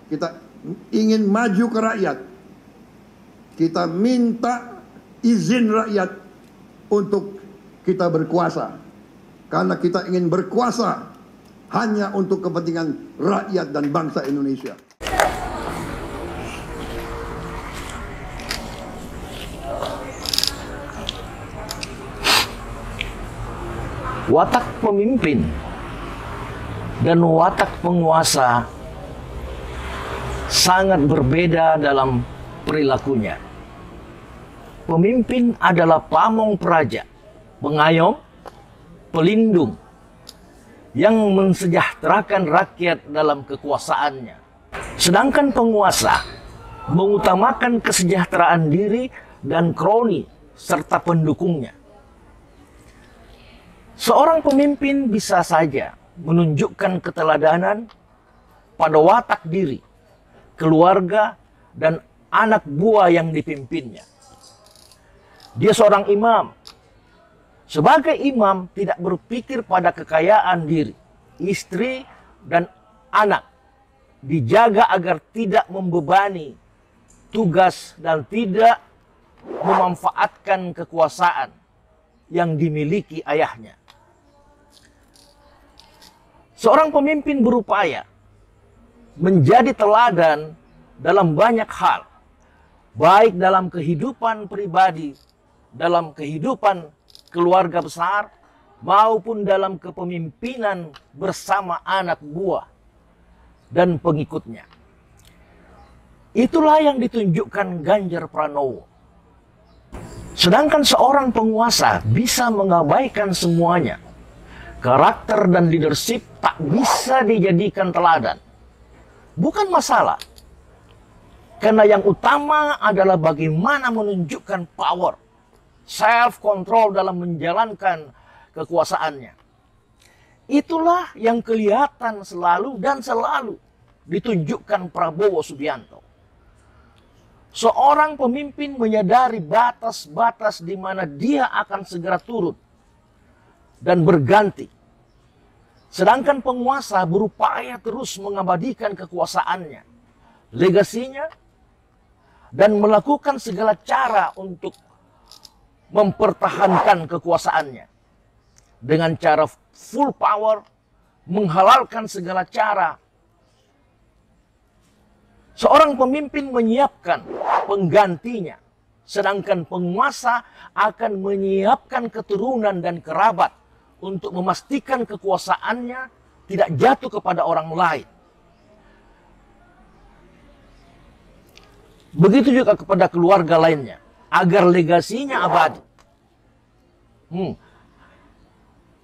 Kita ingin maju ke rakyat. Kita minta izin rakyat untuk kita berkuasa. Karena kita ingin berkuasa hanya untuk kepentingan rakyat dan bangsa Indonesia. Watak pemimpin dan watak penguasa sangat berbeda dalam perilakunya. Pemimpin adalah pamong praja, pengayom, pelindung, yang mensejahterakan rakyat dalam kekuasaannya. Sedangkan penguasa mengutamakan kesejahteraan diri dan kroni serta pendukungnya. Seorang pemimpin bisa saja menunjukkan keteladanan pada watak diri, keluarga, dan anak buah yang dipimpinnya. Dia seorang imam. Sebagai imam tidak berpikir pada kekayaan diri, istri, dan anak. Dijaga agar tidak membebani tugas dan tidak memanfaatkan kekuasaan yang dimiliki ayahnya. Seorang pemimpin berupaya menjadi teladan dalam banyak hal, baik dalam kehidupan pribadi, dalam kehidupan keluarga besar, maupun dalam kepemimpinan bersama anak buah dan pengikutnya. Itulah yang ditunjukkan Ganjar Pranowo. Sedangkan seorang penguasa bisa mengabaikan semuanya. Karakter dan leadership tak bisa dijadikan teladan. Bukan masalah. Karena yang utama adalah bagaimana menunjukkan power, self-control dalam menjalankan kekuasaannya. Itulah yang kelihatan selalu dan selalu ditunjukkan Prabowo Subianto. Seorang pemimpin menyadari batas-batas di mana dia akan segera turun dan berganti. Sedangkan penguasa berupaya terus mengabadikan kekuasaannya, legasinya, dan melakukan segala cara untuk mempertahankan kekuasaannya. Dengan cara full power, menghalalkan segala cara. Seorang pemimpin menyiapkan penggantinya, sedangkan penguasa akan menyiapkan keturunan dan kerabat untuk memastikan kekuasaannya tidak jatuh kepada orang lain. Begitu juga kepada keluarga lainnya, agar legasinya abadi.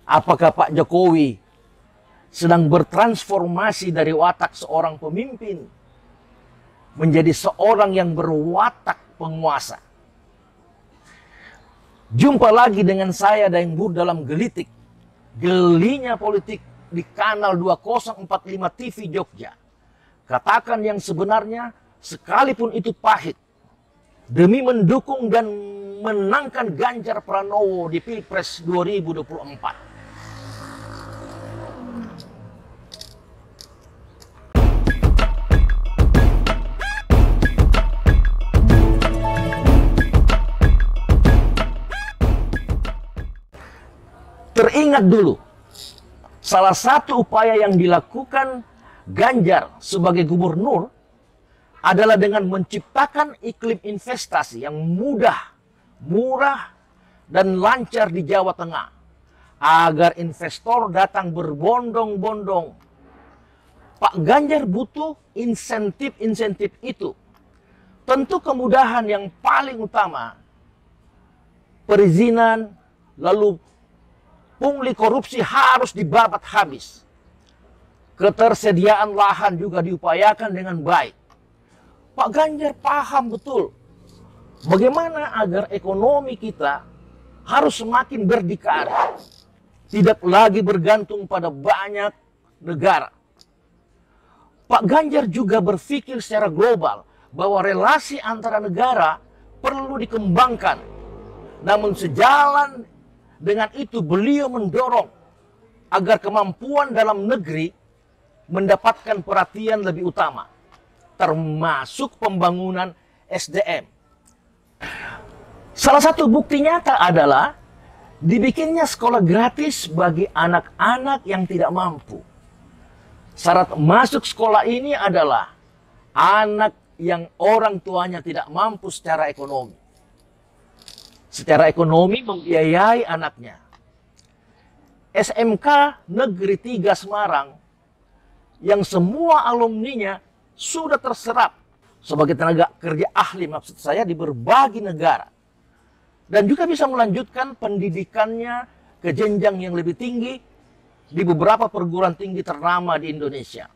Apakah Pak Jokowi sedang bertransformasi dari watak seorang pemimpin menjadi seorang yang berwatak penguasa? Jumpa lagi dengan saya Daeng Bur dalam Gelitik, Gelinya Politik di Kanal 2045 TV Jogja. Katakan yang sebenarnya sekalipun itu pahit, demi mendukung dan menangkan Ganjar Pranowo di Pilpres 2024. Teringat dulu, salah satu upaya yang dilakukan Ganjar sebagai gubernur adalah dengan menciptakan iklim investasi yang mudah, murah, dan lancar di Jawa Tengah, agar investor datang berbondong-bondong. Pak Ganjar butuh insentif-insentif itu. Tentu kemudahan yang paling utama, perizinan, lalu pungli korupsi harus dibabat habis. Ketersediaan lahan juga diupayakan dengan baik. Pak Ganjar paham betul bagaimana agar ekonomi kita harus semakin berdikari, tidak lagi bergantung pada banyak negara. Pak Ganjar juga berpikir secara global bahwa relasi antara negara perlu dikembangkan. Namun sejalan dengan itu beliau mendorong agar kemampuan dalam negeri mendapatkan perhatian lebih utama. termasuk pembangunan SDM. Salah satu bukti nyata adalah dibikinnya sekolah gratis bagi anak-anak yang tidak mampu. Syarat masuk sekolah ini adalah anak yang orang tuanya tidak mampu secara ekonomi. Secara ekonomi membiayai anaknya. SMK Negeri 3 Semarang yang semua alumninya sudah terserap sebagai tenaga kerja ahli, maksud saya, di berbagai negara. Dan juga bisa melanjutkan pendidikannya ke jenjang yang lebih tinggi di beberapa perguruan tinggi ternama di Indonesia.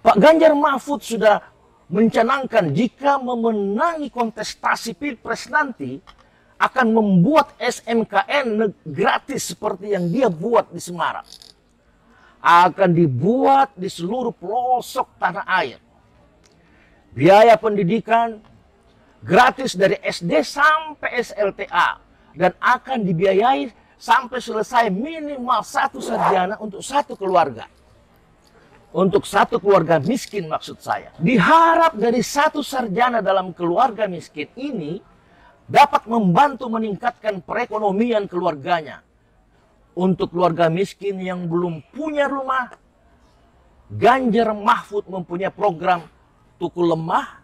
Pak Ganjar Mahfud sudah mencanangkan jika memenangi kontestasi Pilpres nanti akan membuat SMKN gratis seperti yang dia buat di Semarang. Akan dibuat di seluruh pelosok tanah air. Biaya pendidikan gratis dari SD sampai SLTA dan akan dibiayai sampai selesai minimal 1 sarjana untuk 1 keluarga. Untuk 1 keluarga miskin maksud saya. Diharap dari 1 sarjana dalam keluarga miskin ini dapat membantu meningkatkan perekonomian keluarganya. Untuk keluarga miskin yang belum punya rumah, Ganjar Mahfud mempunyai program Tuku Lemah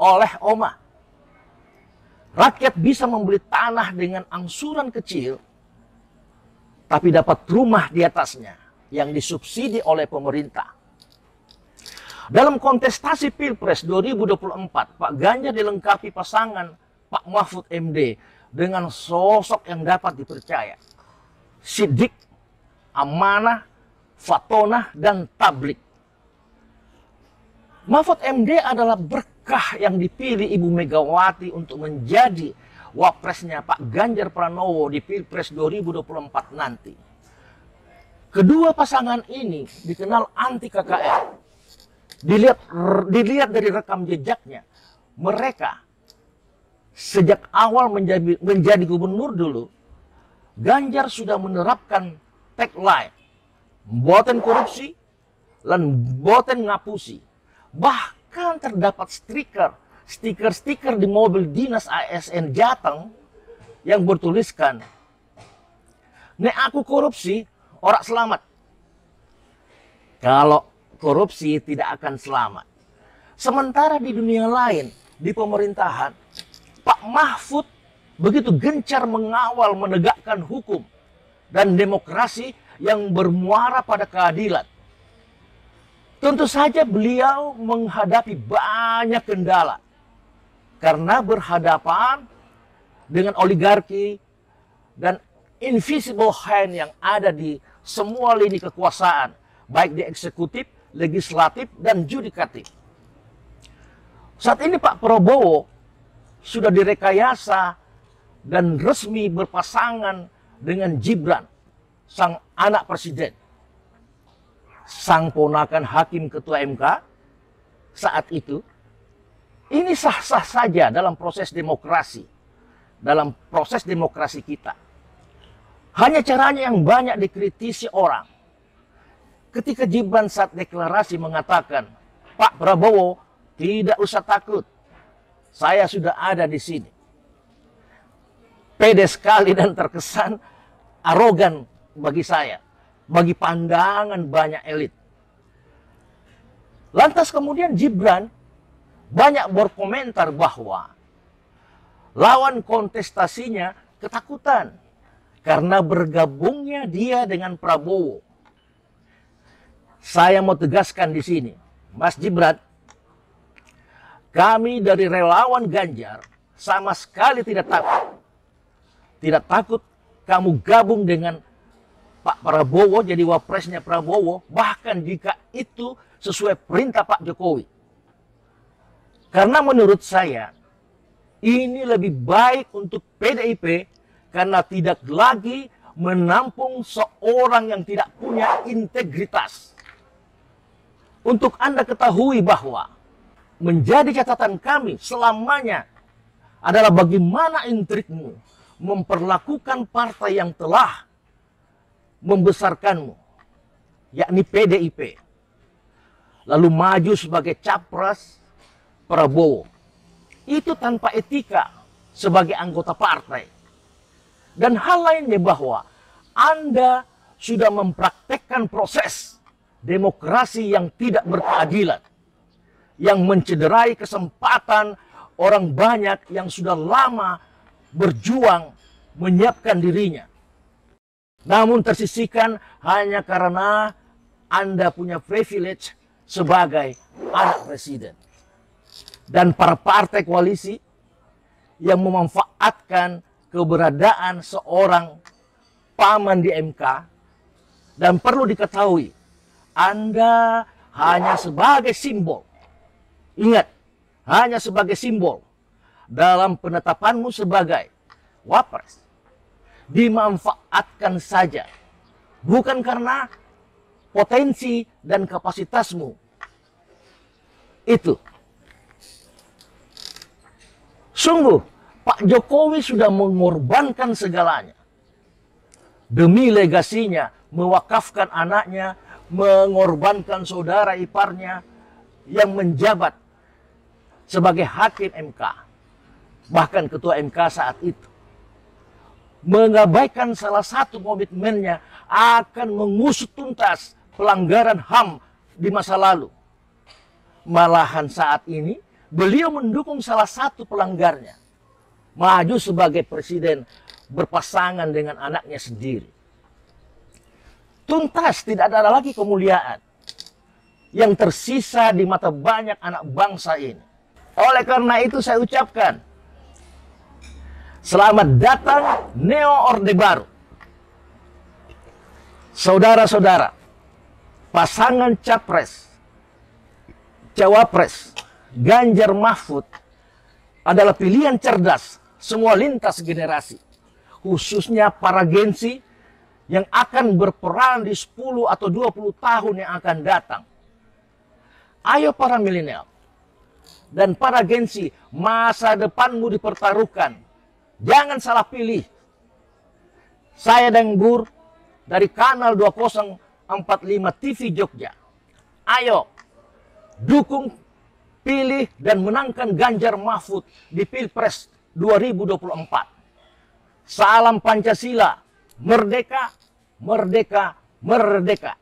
Oleh Omah. Rakyat bisa membeli tanah dengan angsuran kecil, tapi dapat rumah di atasnya yang disubsidi oleh pemerintah. Dalam kontestasi Pilpres 2024, Pak Ganjar dilengkapi pasangan Pak Mahfud MD dengan sosok yang dapat dipercaya. Sidik, amanah, fatonah, dan tablik. Mahfud MD adalah berkah yang dipilih Ibu Megawati untuk menjadi wapresnya Pak Ganjar Pranowo di Pilpres 2024 nanti. Kedua pasangan ini dikenal anti KKN. Dilihat dari rekam jejaknya, mereka sejak awal menjadi gubernur dulu, Ganjar sudah menerapkan tagline "Mboten korupsi lan mboten ngapusi". Bahkan terdapat stiker di mobil dinas ASN Jateng yang bertuliskan, "Nek aku korupsi, ora selamat. Kalau korupsi tidak akan selamat." Sementara di dunia lain, di pemerintahan, Pak Mahfud begitu gencar mengawal menegakkan hukum dan demokrasi yang bermuara pada keadilan. Tentu saja beliau menghadapi banyak kendala karena berhadapan dengan oligarki dan invisible hand yang ada di semua lini kekuasaan, baik di eksekutif, legislatif, dan yudikatif. Saat ini Pak Prabowo sudah direkayasa dan resmi berpasangan dengan Gibran, sang anak presiden, sang ponakan hakim ketua MK saat itu. Ini sah-sah saja dalam proses demokrasi, kita. Hanya caranya yang banyak dikritisi orang. Ketika Gibran saat deklarasi mengatakan, "Pak Prabowo, tidak usah takut, saya sudah ada di sini." Pede sekali dan terkesan arogan bagi saya, bagi pandangan banyak elit. Lantas kemudian Gibran banyak berkomentar bahwa lawan kontestasinya ketakutan karena bergabungnya dia dengan Prabowo. Saya mau tegaskan di sini, Mas Gibran, kami dari relawan Ganjar sama sekali tidak takut. Tidak takut kamu gabung dengan Pak Prabowo jadi wapresnya Prabowo, bahkan jika itu sesuai perintah Pak Jokowi. Karena menurut saya ini lebih baik untuk PDIP karena tidak lagi menampung seorang yang tidak punya integritas. Untuk Anda ketahui bahwa menjadi catatan kami selamanya adalah bagaimana intrikmu memperlakukan partai yang telah membesarkanmu, yakni PDIP. lalu maju sebagai capres Prabowo. Itu tanpa etika sebagai anggota partai. Dan hal lainnya bahwa Anda sudah mempraktekkan proses demokrasi yang tidak berkeadilan, yang mencederai kesempatan orang banyak yang sudah lama berjuang menyiapkan dirinya. Namun tersisihkan hanya karena Anda punya privilege sebagai anak presiden. Dan para partai koalisi yang memanfaatkan keberadaan seorang paman di MK, dan perlu diketahui, Anda hanya sebagai simbol. Ingat, hanya sebagai simbol dalam penetapanmu sebagai wapres. Dimanfaatkan saja, bukan karena potensi dan kapasitasmu. Itu. Sungguh, Pak Jokowi sudah mengorbankan segalanya. Demi legasinya, mewakafkan anaknya, mengorbankan saudara iparnya yang menjabat sebagai hakim MK. Bahkan ketua MK saat itu. Mengabaikan salah satu komitmennya akan mengusut tuntas pelanggaran HAM di masa lalu. Malahan saat ini, beliau mendukung salah satu pelanggarnya. Maju sebagai presiden berpasangan dengan anaknya sendiri. Tuntas, tidak ada lagi kemuliaan yang tersisa di mata banyak anak bangsa ini. Oleh karena itu saya ucapkan, selamat datang Neo Orde Baru. Saudara-saudara, pasangan capres, cawapres, Ganjar Mahfud adalah pilihan cerdas semua lintas generasi, khususnya para Gen-Z yang akan berperan di 10 atau 20 tahun yang akan datang. Ayo para milenial dan para Gen-Z, masa depanmu dipertaruhkan. Jangan salah pilih. Saya Deng Gur dari Kanal 2045 TV Jogja. Ayo, dukung, pilih, dan menangkan Ganjar Mahfud di Pilpres 2024. Salam Pancasila, merdeka, merdeka, merdeka.